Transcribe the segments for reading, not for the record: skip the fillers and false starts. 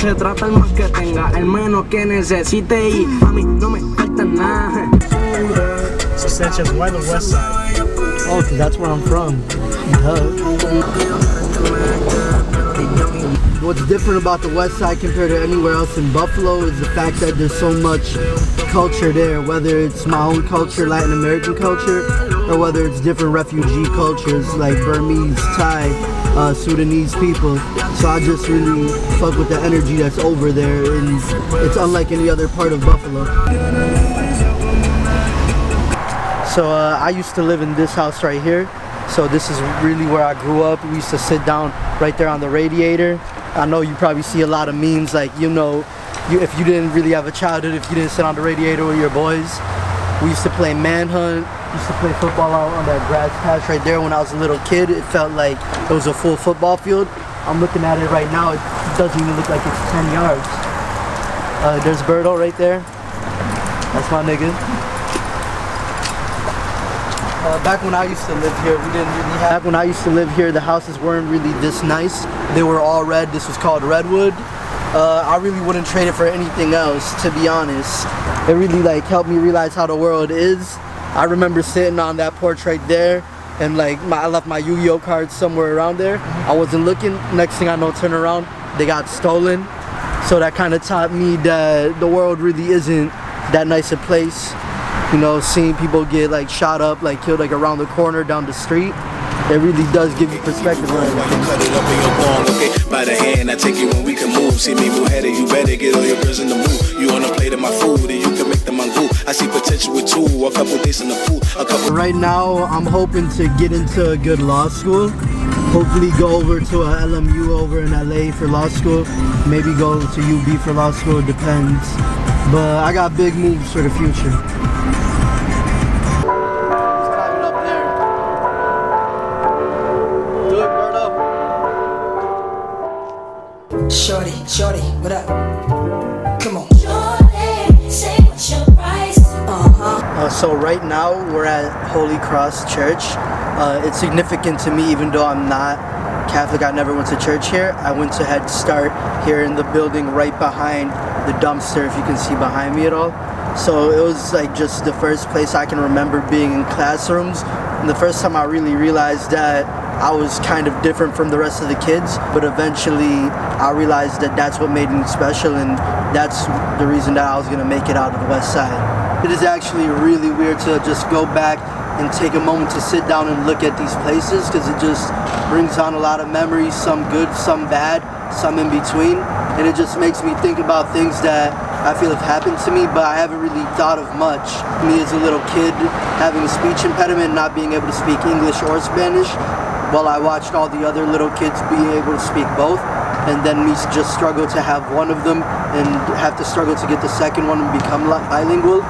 So Sanchez, why the West Side? Oh, because that's where I'm from. What's different about the West Side compared to anywhere else in Buffalo is the fact that there's so much culture there, whether it's my own culture, Latin American culture, or whether it's different refugee cultures like Burmese, Thai, Sudanese people. So I just really fuck with the energy that's over there, and it's unlike any other part of Buffalo. So I used to live in this house right here. So this is really where I grew up. We used to sit down right there on the radiator. I know you probably see a lot of memes like, you know, if you didn't really have a childhood, if you didn't sit on the radiator with your boys. We used to play manhunt, used to play football out on that grass patch right there when I was a little kid. It felt like it was a full football field. I'm looking at it right now, it doesn't even look like it's 10 yards. There's Birdo right there. That's my nigga. Back when I used to live here, the houses weren't really this nice. They were all red. This was called redwood. I really wouldn't trade it for anything else, to be honest. It really like helped me realize how the world is. I remember sitting on that porch right there, and like I left my Yu-Gi-Oh cards somewhere around there. I wasn't looking. Next thing I know, turn around, they got stolen. So that kind of taught me that the world really isn't that nice a place. You know, seeing people get like shot up, like killed like around the corner down the street, it really does give you perspective on everything. By the hand, I take you when we can move. See me bullheaded, you better get all your girls in the mood. You on a plate of my food, and you can make them uncool. I see potential with two, a couple days in the pool, a couple. Right now, I'm hoping to get into a good law school. Hopefully go over to a LMU over in LA for law school. Maybe go to UB for law school, it depends. But I got big moves for the future. Shorty, what up? Come on. Shorty, say what's your price? So right now we're at Holy Cross Church. It's significant to me even though I'm not Catholic. I never went to church here. I went to Head Start here in the building right behind the dumpster, if you can see behind me at all. So it was like just the first place I can remember being in classrooms, and the first time I really realized that I was kind of different from the rest of the kids, but eventually I realized that that's what made me special, and that's the reason that I was gonna make it out of the West Side. It is actually really weird to just go back and take a moment to sit down and look at these places, because it just brings on a lot of memories, some good, some bad, some in between, and it just makes me think about things that I feel have happened to me, but I haven't really thought of much. Me as a little kid, having a speech impediment, not being able to speak English or Spanish, while I watched all the other little kids being able to speak both, and then me just struggle to have one of them and have to struggle to get the second one and become bilingual.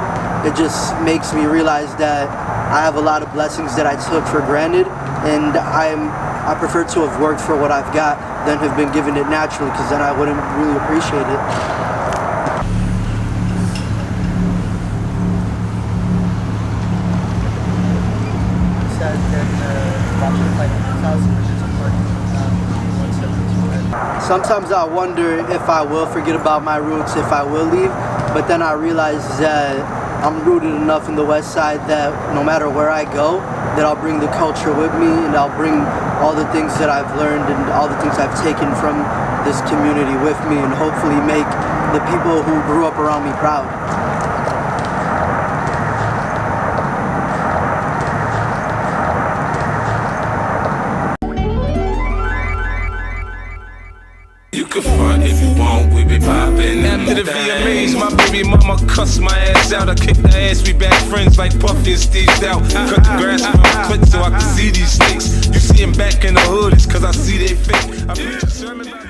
It just makes me realize that I have a lot of blessings that I took for granted, and I prefer to have worked for what I've got than have been given it naturally, because then I wouldn't really appreciate it. Sometimes I wonder if I will forget about my roots, if I will leave, but then I realize that I'm rooted enough in the West Side that no matter where I go, that I'll bring the culture with me, and I'll bring all the things that I've learned and all the things I've taken from this community with me, and hopefully make the people who grew up around me proud. You can front if you want, we be poppin'. After the VMAs, my baby mama cussed my ass out. I kicked her ass, we back friends like Puffy and Steve out. Cut the grass with my foot so I can see these snakes. You see them back in the hood, it's cause I see they fake. I preach a sermon like